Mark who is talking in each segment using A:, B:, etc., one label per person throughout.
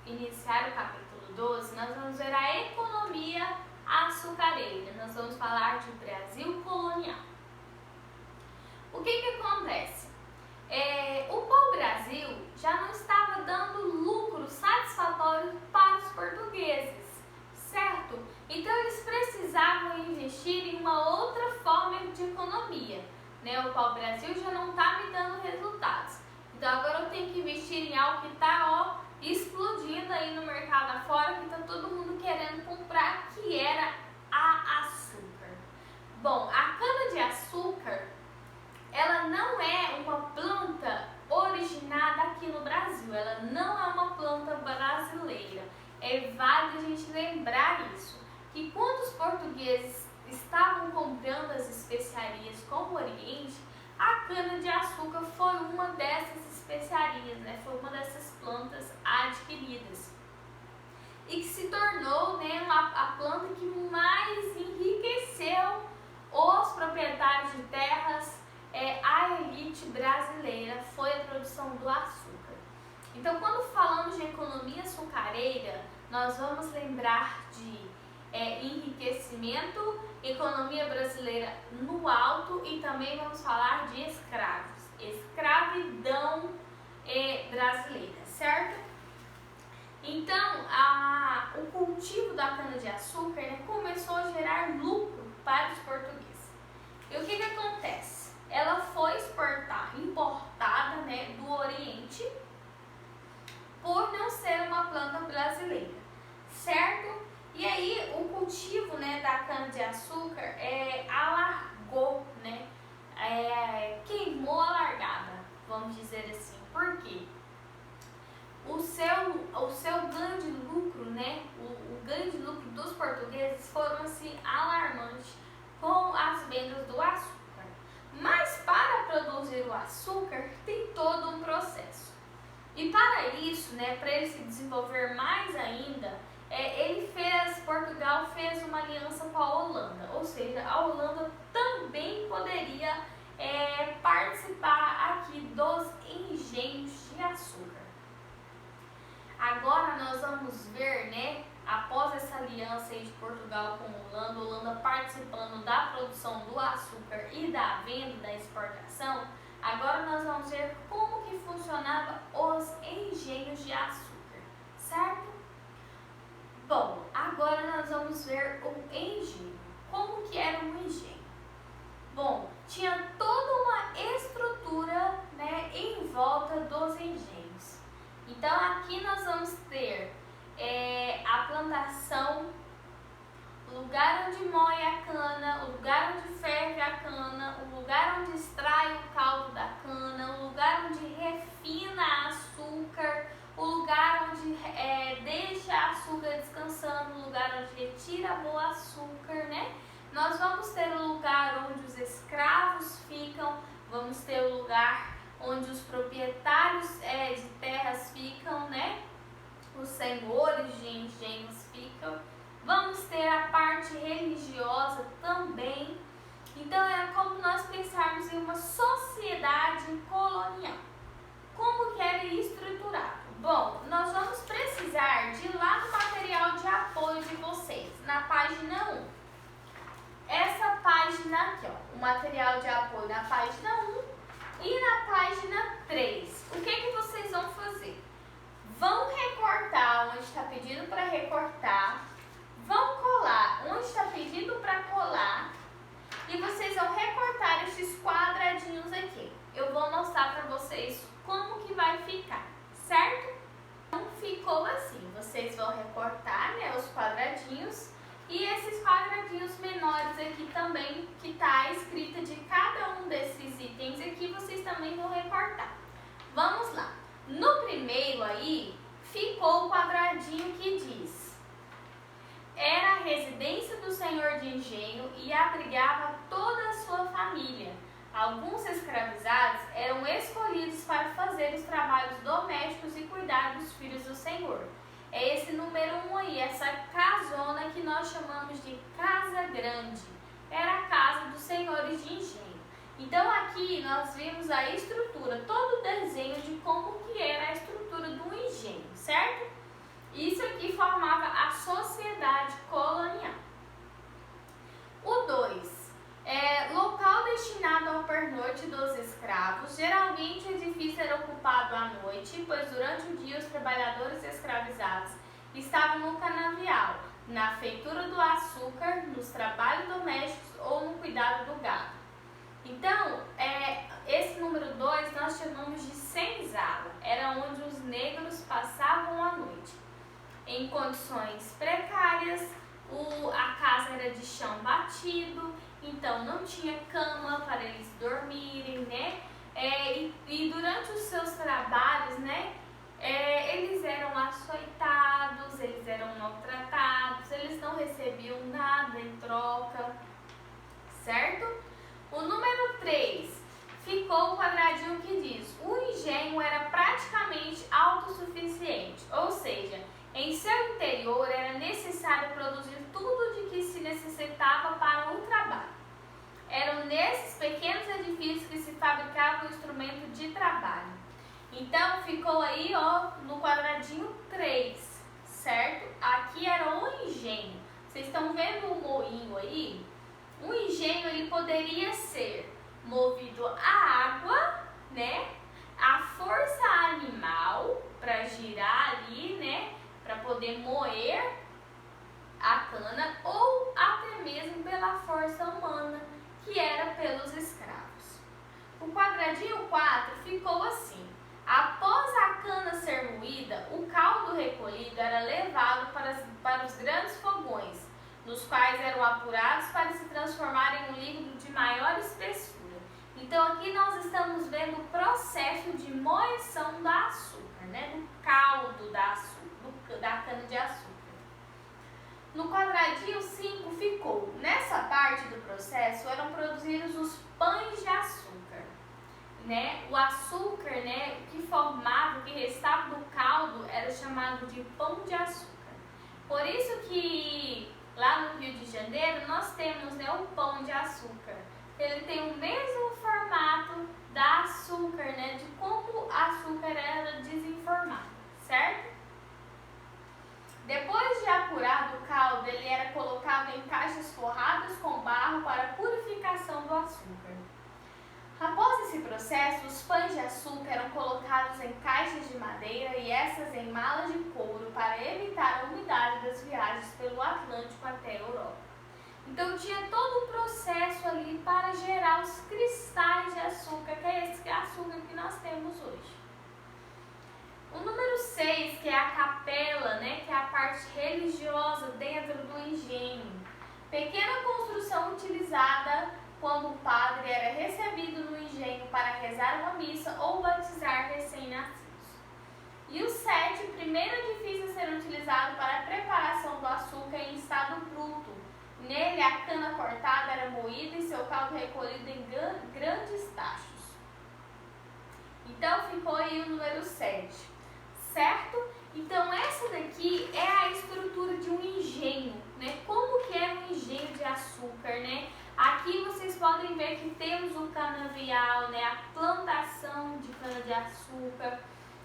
A: iniciar o capítulo 12, nós vamos ver a economia açucareira. Nós vamos falar de Brasil colonial. O que acontece? O pau-brasil já não estava dando lucro satisfatório para os portugueses, certo? Então eles precisavam investir em uma outra forma de economia, né? O pau-brasil já não está me dando resultados, então agora eu tenho que investir em algo que está explodindo aí no mercado afora, que está todo mundo querendo comprar, que era a açúcar. Bom, a cana-de-açúcar, ela não é uma planta originada aqui no Brasil, ela não é uma planta brasileira. É válido a gente lembrar isso, que quando os portugueses estavam comprando as especiarias com o Oriente, a cana-de-açúcar foi uma dessas especiarias, né? Foi uma dessas plantas adquiridas e que se tornou, né, a planta que mais enriqueceu os proprietários de terras. A elite brasileira foi a produção do açúcar. Então, quando falamos de economia açucareira, nós vamos lembrar de enriquecimento, economia brasileira no alto, e também vamos falar de escravos, escravidão brasileira, certo? Então, o cultivo da cana-de-açúcar, né, começou a gerar lucro para os portugueses. E o que acontece? Ela foi importada, né, do Oriente, por não ser uma planta brasileira, certo? E aí o cultivo, né, da cana-de-açúcar alargou, né, queimou a largada, vamos dizer assim. Por quê? O seu ganho de lucro, né, o ganho de lucro dos portugueses foram assim alarmantes com as vendas do açúcar. Mas para produzir o açúcar tem todo um processo. E para isso, né, para ele se desenvolver mais ainda, Portugal fez uma aliança com a Holanda, ou seja, a Holanda também poderia participar aqui dos engenhos de açúcar. Agora nós vamos ver, né, após essa aliança aí de Portugal com a Holanda participando da produção do açúcar e da venda, da exportação, agora nós vamos ver como que funcionava os engenhos de açúcar, certo? Bom, agora nós vamos ver o engenho. Como que era um engenho? Bom, tinha toda uma estrutura, né, em volta dos engenhos. Então aqui nós vamos ter a plantação, o lugar onde moe a cana, o lugar onde ferve a cana, o lugar onde extrai o caldo da cana, o lugar onde refina açúcar, o lugar onde deixa a açúcar descansando, o lugar onde retira o açúcar, né? Nós vamos ter o lugar onde os escravos ficam, vamos ter o lugar onde os proprietários de terras ficam, né? Os senhores de engenhos ficam. Vamos ter a parte religiosa também. Então é como nós pensarmos em uma sociedade colonial. Como que era estruturado? Bom, nós vamos precisar de lá no material de apoio de vocês, na página 1. Essa página aqui, ó, o material de apoio na página 1 e na página 3. O que vocês vão fazer? Vão recortar onde está pedindo para recortar, vão colar onde está pedindo para colar e vocês vão recortar esses quadradinhos aqui. Eu vou mostrar para vocês como que vai ficar, certo? Então ficou assim, vocês vão recortar, né, os quadradinhos e esses quadradinhos menores aqui também, que está a escrita de cada um desses itens aqui, vocês também vão recortar. Vamos lá. No primeiro aí, ficou o quadradinho que diz: era a residência do senhor de engenho e abrigava toda a sua família. Alguns escravizados eram escolhidos para fazer os trabalhos domésticos e cuidar dos filhos do senhor. É esse número 1 aí, essa casona que nós chamamos de Casa Grande. Era a casa dos senhores de engenho. Então aqui nós vimos a estrutura, todo o desenho de como que era a estrutura do engenho, certo? noite, pois durante o dia os trabalhadores escravizados estavam no canavial, na feitura do açúcar, nos trabalhos domésticos ou no cuidado do gado. Então, esse número 2 nós chamamos de senzala, era onde os negros passavam a noite. Em condições precárias, a casa era de chão batido, então não tinha cama para eles dormirem, né? E durante os seus trabalhos, né, eles eram açoitados, eles eram maltratados, eles não recebiam nada em troca, certo? O número 3 ficou o quadradinho que diz: o engenho era praticamente autossuficiente, ou seja, em seu interior era necessário produzir tudo de que se necessitava para o trabalho. Eram nesses pequenos edifícios que se fabricava o instrumento de trabalho. Então ficou aí, ó, no quadradinho 3, certo? Aqui era o engenho. Vocês estão vendo o moinho aí? O engenho ele poderia ser movido a água, né? A força animal para girar ali, né? Para poder moer a cana, ou até mesmo pela força humana, que era pelos escravos. O quadradinho 4 ficou assim: após a cana ser moída, o caldo recolhido era levado para os grandes fogões, nos quais eram apurados para se transformar em um líquido de maior espessura. Então aqui nós estamos vendo o processo de moeção do açúcar, né? Do caldo da cana-de-açúcar. No quadradinho 5 ficou: nessa parte do processo eram produzidos os pães de açúcar, né? O açúcar, né, que formava, que restava do caldo, era chamado de pão de açúcar. Por isso que lá no Rio de Janeiro nós temos, né, o pão de açúcar. Ele tem o mesmo formato da açúcar, né, de como o açúcar era desenformado, certo? Depois de apurado o caldo, ele era colocado em caixas forradas com barro para purificação do açúcar. Após esse processo, os pães de açúcar eram colocados em caixas de madeira e essas em malas de couro para evitar a umidade das viagens pelo Atlântico até a Europa. Então tinha todo um processo ali para gerar os cristais de açúcar, que é esse açúcar que nós temos hoje. O número 6, que é a capela, né, que é a parte religiosa dentro do engenho. Pequena construção utilizada quando o padre era recebido no engenho para rezar uma missa ou batizar recém-nascidos. E o 7, o primeiro edifício a ser utilizado para a preparação do açúcar em estado bruto. Nele, a cana cortada era moída e seu caldo recolhido em grandes tachos. Então, ficou aí o número 7, certo? Então, essa daqui é a estrutura de um engenho, né? Como que é um engenho de açúcar, né? Aqui vocês podem ver que temos o canavial, né? A plantação de cana-de-açúcar.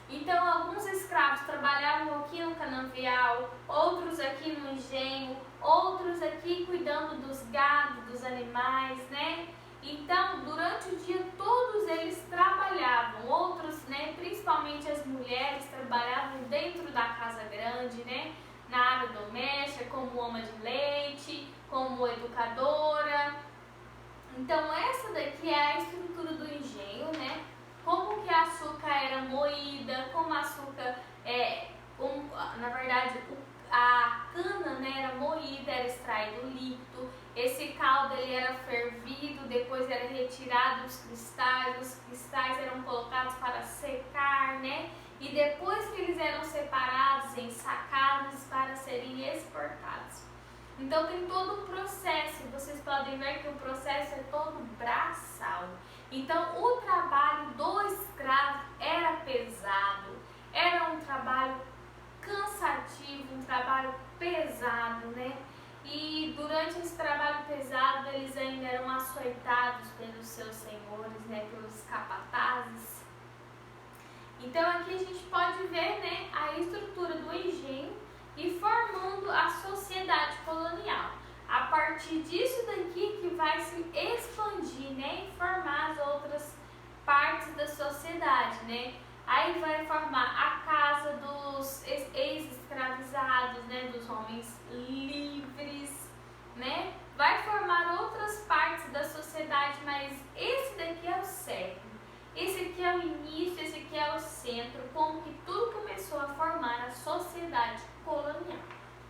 A: Então, alguns escravos trabalhavam aqui no canavial, outros aqui no engenho, outros aqui cuidando dos gados, dos animais, né? Então, durante o dia, todos eles trabalhavam. Outros, né, principalmente as mulheres, trabalhavam dentro da casa grande, né? Na área doméstica, como ama de leite, como educadora. Então, essa daqui é a estrutura do engenho, né? Como que a açúcar era moída, como a açúcar na verdade, a cana, né, era moída, era extraído o líquido. Esse caldo ele era fervido, depois era retirado os cristais eram colocados para secar, né? E depois que eles eram separados em sacadas para serem exportados. Então tem todo um processo, vocês podem ver que o processo é todo braçal. Então o trabalho do escravo era pesado, era um trabalho cansativo, um trabalho pesado, né? E durante esse trabalho pesado eles ainda eram açoitados pelos seus senhores, né? Pelos capatazes. Então aqui a gente pode ver, né, a estrutura do engenho e formando a sociedade colonial. A partir disso daqui que vai se expandir, né, e formar as outras partes da sociedade, né? Aí vai formar a casa dos ex-escravizados, né, dos homens livres, né? Vai formar outras partes da sociedade, mas esse daqui é o cerne. Esse aqui é o início, esse aqui é o centro, como que tudo começou a formar a sociedade colonial,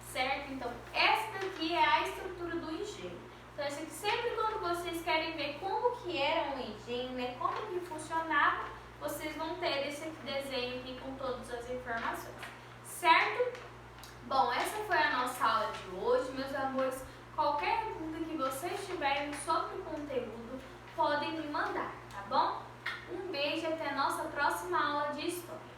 A: certo? Então, essa daqui é a estrutura do engenho. Então, esse aqui, sempre quando vocês querem ver como que era um engenho, né, como que funcionava, vocês vão ter esse aqui, desenho aqui com todas as informações, certo? Bom, essa foi a nossa aula de hoje, meus amores. Qualquer dúvida que vocês tiverem sobre o conteúdo, podem me mandar, tá bom? Um beijo e até a nossa próxima aula de História.